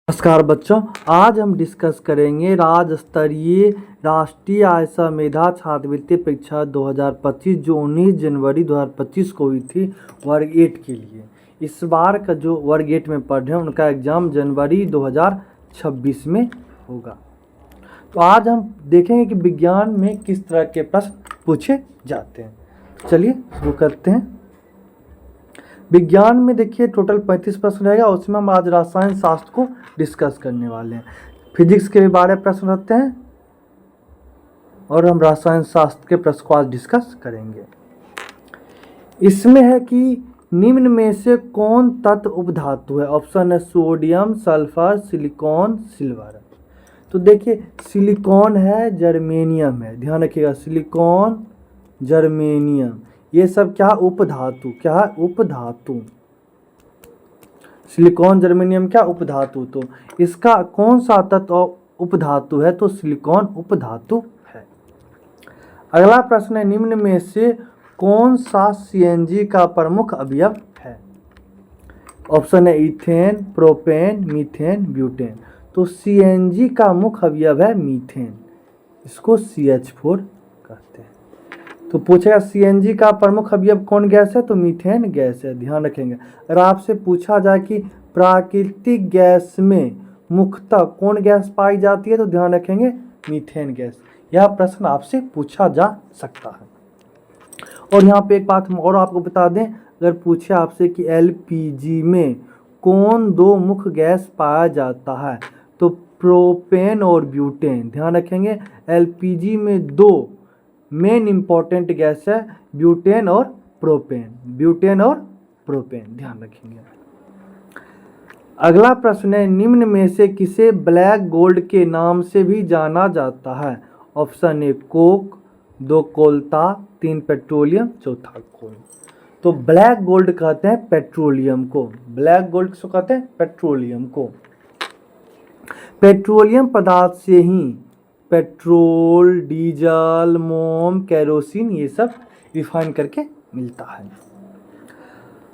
नमस्कार बच्चों, आज हम डिस्कस करेंगे राज्य स्तरीय राष्ट्रीय आय मेधा छात्रवृत्ति परीक्षा 2025 जो 19 जनवरी 2025 को हुई थी वर्ग 8 के लिए। इस बार का जो वर्ग 8 में पढ़ रहे हैं उनका एग्ज़ाम जनवरी 2026 में होगा। तो आज हम देखेंगे कि विज्ञान में किस तरह के प्रश्न पूछे जाते हैं। चलिए शुरू करते हैं। विज्ञान में देखिए टोटल 35 प्रश्न रहेगा, उसमें हम आज रसायन शास्त्र को डिस्कस करने वाले हैं। फिजिक्स के भी 12 प्रश्न रहते हैं और हम रसायन शास्त्र के प्रश्न को आज डिस्कस करेंगे। इसमें है कि निम्न में से कौन तत्व उपधातु है। ऑप्शन है सोडियम, सल्फर, सिलिकॉन, सिल्वर। तो देखिए सिलिकॉन है, जर्मेनियम है, ध्यान रखिएगा सिलिकॉन, जर्मेनियम, ये सब क्या उपधातु, क्या है उपधातु। सिलिकॉन, जर्मेनियम क्या उपधातु। तो इसका कौन सा तत्व उपधातु है, तो सिलिकॉन उपधातु है। अगला प्रश्न है निम्न में से कौन सा सीएनजी का प्रमुख अवयव है। ऑप्शन है इथेन, प्रोपेन, मीथेन, ब्यूटेन। तो सीएनजी का मुख्य अवयव है मीथेन, इसको CH4 कहते हैं। तो पूछेगा सीएनजी का प्रमुख अवयव कौन गैस है, तो मीथेन गैस है, ध्यान रखेंगे। अगर आपसे पूछा जाए कि प्राकृतिक गैस में मुख्यतः कौन गैस पाई जाती है, तो ध्यान रखेंगे मीथेन गैस। यह प्रश्न आपसे पूछा जा सकता है। और यहाँ पे एक बात हम और आपको बता दें, अगर पूछे आपसे कि एलपीजी में कौन दो मुख्य गैस पाया जाता है, तो प्रोपेन और ब्यूटेन। ध्यान रखेंगे एलपीजी में दो मेन इंपॉर्टेंट गैस है ब्यूटेन और प्रोपेन, ब्यूटेन और प्रोपेन, ध्यान रखेंगे। अगला प्रश्न है निम्न में से किसे ब्लैक गोल्ड के नाम से भी जाना जाता है। ऑप्शन ए कोक, 2 कोलता, 3 पेट्रोलियम, चौथा कोल। तो ब्लैक गोल्ड कहते हैं पेट्रोलियम को, ब्लैक गोल्ड किसको कहते हैं, पेट्रोलियम को। पेट्रोलियम पदार्थ से ही पेट्रोल, डीजल, मोम, केरोसिन ये सब रिफाइन करके मिलता है।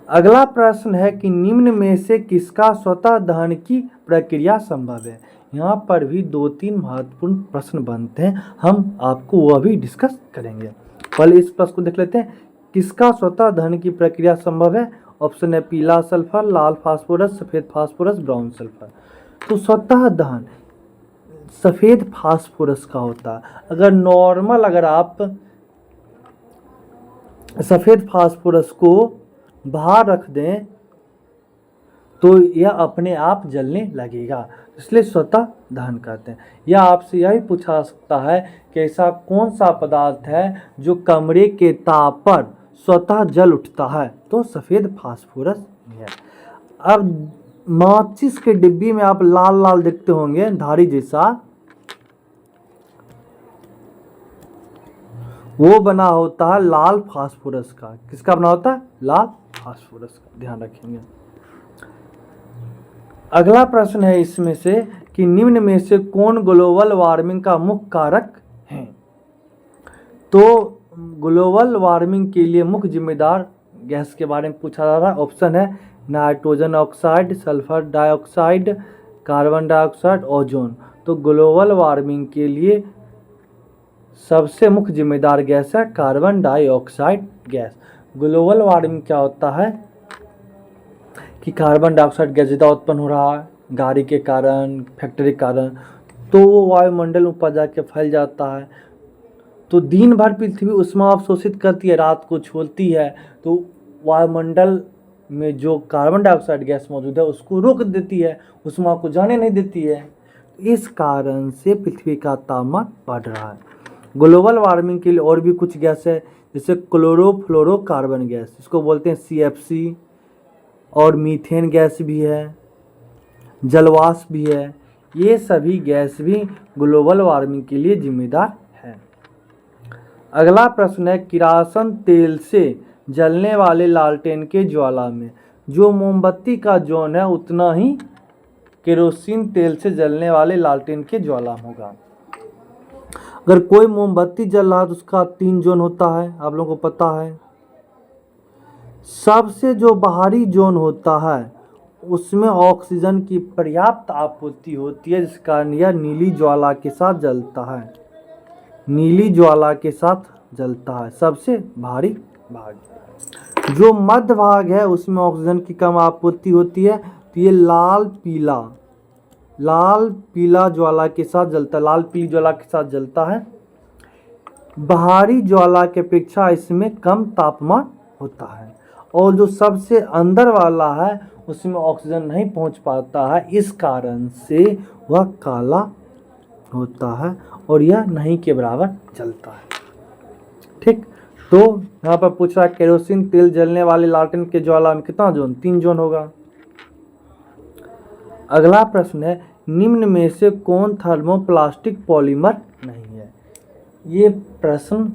अगला प्रश्न है कि निम्न में से किसका स्वतः दहन की प्रक्रिया संभव है। यहाँ पर भी 2-3 महत्वपूर्ण प्रश्न बनते हैं, हम आपको वह भी डिस्कस करेंगे। पहले इस प्रश्न को देख लेते हैं, किसका स्वतः दहन की प्रक्रिया संभव है। ऑप्शन है पीला सल्फर, लाल फास्फोरस, सफ़ेद फास्फोरस, ब्राउन सल्फर। तो स्वतः दहन सफ़ेद फास्फोरस का होता है। अगर नॉर्मल अगर आप सफ़ेद फास्फोरस को बाहर रख दें तो यह अपने आप जलने लगेगा, इसलिए स्वतः दहन कहते हैं। या आपसे यह भी पूछा सकता है कि ऐसा कौन सा पदार्थ है जो कमरे के ताप पर स्वतः जल उठता है, तो सफ़ेद फास्फोरस है। अब माचिस के डिब्बी में आप लाल लाल देखते होंगे धारी जैसा, वो बना होता है लाल फास्फोरस का। किसका बना होता है, लाल फास्फोरस का, ध्यान रखेंगे। अगला प्रश्न है इसमें से कि निम्न में से कौन ग्लोबल वार्मिंग का मुख्य कारक है। तो ग्लोबल वार्मिंग के लिए मुख्य जिम्मेदार गैस के बारे में पूछा जा रहा है। ऑप्शन है nitrogen oxide, sulphur dioxide, carbon dioxide, ozone. तो ग्लोबल वार्मिंग के लिए सबसे मुख्य जिम्मेदार गैस है carbon dioxide gas. Global warming क्या होता है कि कार्बन डाइऑक्साइड गैस ज़्यादा उत्पन्न हो रहा है गाड़ी के कारण, फैक्ट्री के कारण, तो वो वायुमंडल में ऊपर जाके फैल जाता है। तो दिन भर पृथ्वी ऊष्मा अवशोषित करती है, रात को छोड़ती है, तो वायुमंडल में जो कार्बन डाइऑक्साइड गैस मौजूद है उसको रोक देती है, ऊष्मा को जाने नहीं देती है। इस कारण से पृथ्वी का तापमान बढ़ रहा है। ग्लोबल वार्मिंग के लिए और भी कुछ गैस है, जैसे क्लोरोफ्लोरोकार्बन गैस, इसको बोलते हैं CFC, और मीथेन गैस भी है, जलवाष्प भी है। ये सभी गैस भी ग्लोबल वार्मिंग के लिए जिम्मेदार है। अगला प्रश्न है किरासन तेल से जलने वाले लालटेन के ज्वाला में जो मोमबत्ती का जोन है उतना ही केरोसिन तेल से जलने वाले लालटेन के ज्वाला में होगा। अगर कोई मोमबत्ती जल रहा है तो उसका 3 जोन होता है, आप लोगों को पता है। सबसे जो बाहरी जोन होता है उसमें ऑक्सीजन की पर्याप्त आपूर्ति होती है, जिस कारण यह नीली ज्वाला के साथ जलता है। नीली ज्वाला के साथ जलता है। सबसे भारी भाग जो मध्य भाग है उसमें ऑक्सीजन की कम आपूर्ति होती है, तो ये लाल पीला ज्वाला के साथ जलता है, लाल पीली ज्वाला के साथ जलता है। बाहरी ज्वाला के अपेक्षा इसमें कम तापमान होता है, और जो सबसे अंदर वाला है उसमें ऑक्सीजन नहीं पहुंच पाता है, इस कारण से वह काला होता है और यह नहीं के बराबर जलता है। ठीक, तो यहाँ पर पूछ रहा है केरोसिन तेल जलने वाले लालटेन के ज्वाला में कितना जोन? 3 जोन होगा। अगला प्रश्न है निम्न में से कौन थर्मोप्लास्टिक पॉलीमर नहीं है? ये प्रश्न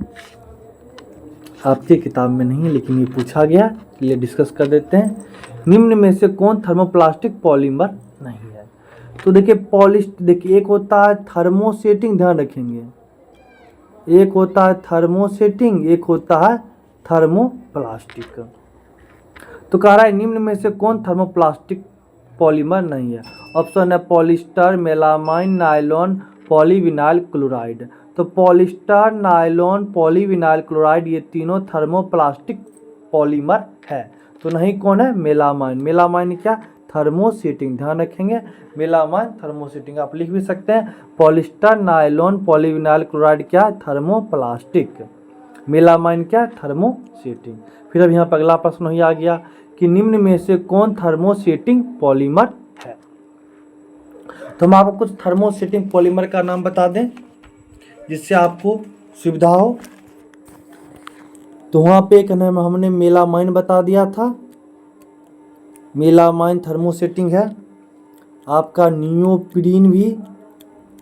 आपकी किताब में नहीं है, लेकिन ये पूछा गया, ये डिस्कस कर देते हैं। निम्न में से कौन थर्मोप्लास्टिक पॉलीमर नहीं है? तो देखिए एक होता है थर्मोसेटिंग, ध्यान रखेंगे, एक होता है थर्मोसेटिंग, एक होता है थर्मोप्लास्टिक। तो कह रहा है निम्न में से कौन थर्मोप्लास्टिक पॉलीमर नहीं है? ऑप्शन है polyester, melamine, nylon, polyvinyl chloride. तो पॉलिस्टर, नायलॉन, पॉलीविनाइल क्लोराइड ये तीनों थर्मोप्लास्टिक पॉलीमर है। तो नहीं कौन है? मेलामाइन। मेलामाइन क्या? थर्मोसेटिंग, ध्यान रखेंगे, मेलामाइन थर्मोसेटिंग। आप लिख भी सकते हैं पॉलिस्टर, नायलॉन, पॉलीविनाइल क्लोराइड क्या है? थर्मोप्लास्टिक। मेलामाइन क्या? थर्मोसेटिंग। फिर अब यहाँ पर अगला प्रश्न ही आ गया कि निम्न में से कौन थर्मोसेटिंग पॉलीमर है? तो हम आपको कुछ थर्मोसेटिंग पॉलीमर का नाम बता दें जिससे आपको सुविधा हो। तो वहाँ पे एक नाम हमने मेलामाइन बता दिया था, मेलामाइन थर्मोसेटिंग है। आपका नियोप्रीन भी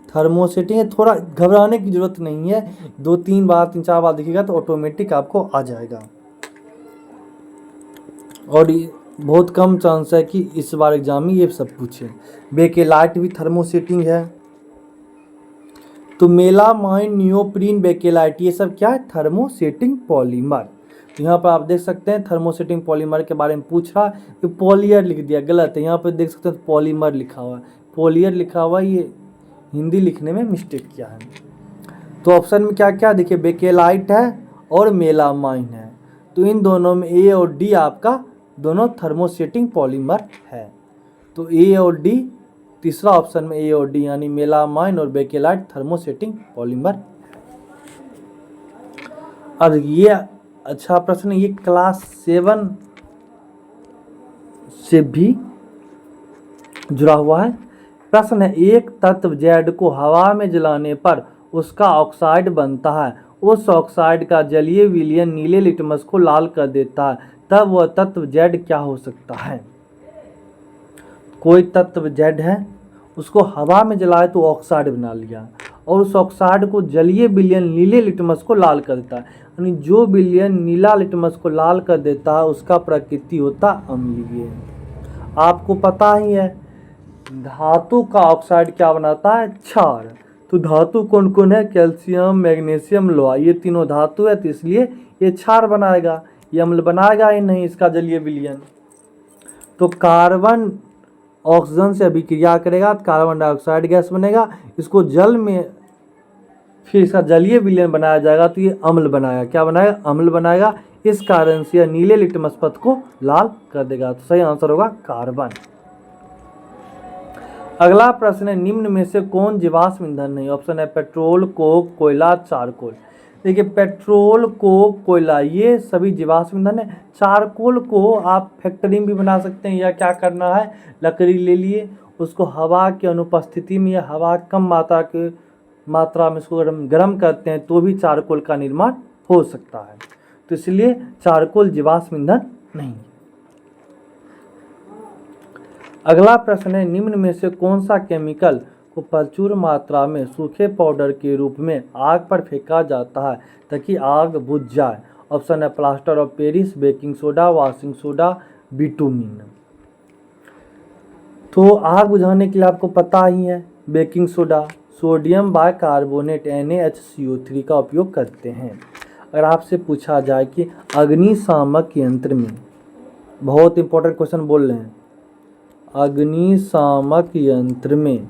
थर्मोसेटिंग है। थोड़ा घबराने की जरूरत नहीं है, 2-3 बार 3-4 बार दिखेगा तो ऑटोमेटिक आपको आ जाएगा, और बहुत कम चांस है कि इस बार एग्जाम में ये सब पूछे। बेकेलाइट भी थर्मोसेटिंग है। तो मेलामाइन, नियोप्रीन, बेकेलाइट ये सब क्या है? Thermosetting polymer. तो यहाँ पर आप देख सकते हैं थर्मोसेटिंग पॉलीमर के बारे में पूछ रहा है, तो पॉलियर लिख दिया, गलत है। यहाँ पर देख सकते हैं पॉलीमर लिखा हुआ है, पॉलियर लिखा हुआ है, ये हिंदी लिखने में मिस्टेक किया है। तो ऑप्शन में क्या क्या देखिए, बेकेलाइट है और मेलामाइन है। तो इन दोनों में ए और डी आपका दोनों थर्मोसेटिंग पॉलीमर है। तो ए और डी, तीसरा ऑप्शन में ए और डी यानी मेलामाइन और बेकेलाइट थर्मोसेटिंग पॉलीमर। और ये अच्छा प्रश्न, ये क्लास 7 से भी जुड़ा हुआ है। प्रश्न है एक तत्व जेड को हवा में जलाने पर उसका ऑक्साइड बनता है, उस ऑक्साइड का जलीय विलयन नीले लिटमस को लाल कर देता है, तब वह तत्व जेड क्या हो सकता है? कोई तत्व जेड है, उसको हवा में जलाए तो ऑक्साइड बना लिया, और उस ऑक्साइड को जलीय विलयन नीले लिटमस को लाल कर देता है, यानी जो विलयन नीला लिटमस को लाल कर देता है उसका प्रकृति होता अम्लीय। आपको पता ही है धातु का ऑक्साइड क्या बनाता है? क्षार। तो धातु कौन कौन है? कैल्शियम, मैग्नीशियम, लोहा, ये तीनों धातु है, तो इसलिए ये क्षार बनाएगा, ये अम्ल बनाएगा ही नहीं इसका जलीय विलयन। तो कार्बन ऑक्सीजन से अभिक्रिया करेगा तो कार्बन डाइऑक्साइड गैस बनेगा, इसको जल में फिर इसका जलीय विलयन बनाया जाएगा तो ये अम्ल बनाएगा, क्या बनाएगा? अम्ल बनाएगा। इस कारण से यह नीले लिटमस पथ को लाल कर देगा। तो सही आंसर होगा कार्बन। अगला प्रश्न है निम्न में से कौन जीवाश्म ईंधन नहीं? ऑप्शन है पेट्रोल, कोक, कोयला, चारकोल। देखिए पेट्रोल, कोक, कोयला ये सभी जीवाश्म ईंधन है। चारकोल को आप फैक्ट्री में भी बना सकते हैं, या क्या करना है, लकड़ी ले लिए, उसको हवा की अनुपस्थिति में या हवा कम मात्रा में इसको गर्म करते हैं तो भी चारकोल का निर्माण हो सकता है। तो इसलिए चारकोल जीवाश्म ईंधन नहीं। अगला प्रश्न है निम्न में से कौन सा केमिकल को प्रचुर मात्रा में सूखे पाउडर के रूप में आग पर फेंका जाता है ताकि आग बुझ जाए? ऑप्शन है plaster of Paris, baking soda, washing soda, bitumen. तो आग बुझाने के लिए आपको पता ही है baking soda, sodium bicarbonate NaHCO3 का उपयोग करते हैं। अगर आपसे पूछा जाए कि अग्निशामक यंत्र में, बहुत इंपॉर्टेंट क्वेश्चन बोल रहे हैं, अग्निशामक यंत्र में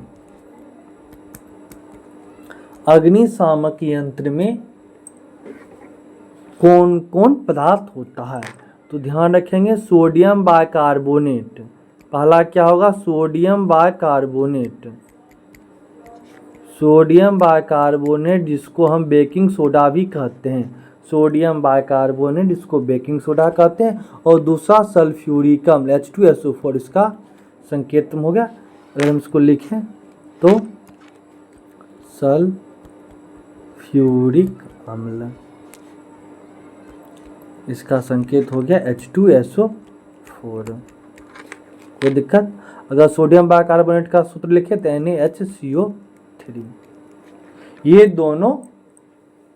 अग्निशामक यंत्र में कौन कौन पदार्थ होता है? तो ध्यान रखेंगे सोडियम बाइकार्बोनेट। पहला क्या होगा? Sodium bicarbonate. सोडियम बाइकार्बोनेट जिसको हम बेकिंग सोडा भी कहते हैं, सोडियम बाइकार्बोनेट जिसको बेकिंग सोडा कहते हैं। और दूसरा सल्फ्यूरिक अम्ल H2SO4, इसका संकेत हो गया। अगर हम इसको लिखें तो सल्फ्यूरिक अम्ल, इसका संकेत हो गया H2SO4। कोई दिक्कत? अगर सोडियम बाइकार्बोनेट का सूत्र लिखे तो NaHCO3। ये दोनों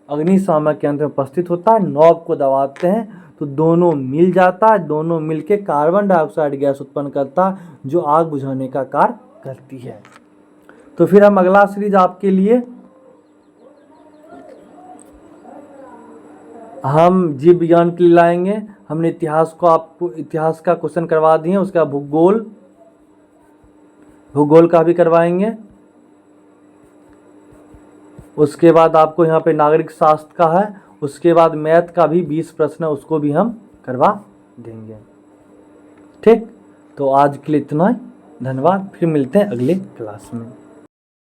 अग्निशामक यंत्र में उपस्थित होता है। नॉब को दबाते हैं तो दोनों मिल जाता है, दोनों मिलके कार्बन डाइऑक्साइड गैस उत्पन्न करता है जो आग बुझाने का कार्य करती है। तो फिर हम अगला सीरीज आपके लिए हम जीव विज्ञान के लिए लाएंगे। हमने इतिहास को आपको इतिहास का क्वेश्चन करवा दिए, उसका भूगोल का भी करवाएंगे। उसके बाद आपको यहाँ पे नागरिक शास्त्र का है, उसके बाद मैथ का भी 20 प्रश्न है, उसको भी हम करवा देंगे। ठीक, तो आज के लिए इतना ही। धन्यवाद। फिर मिलते हैं अगले क्लास में।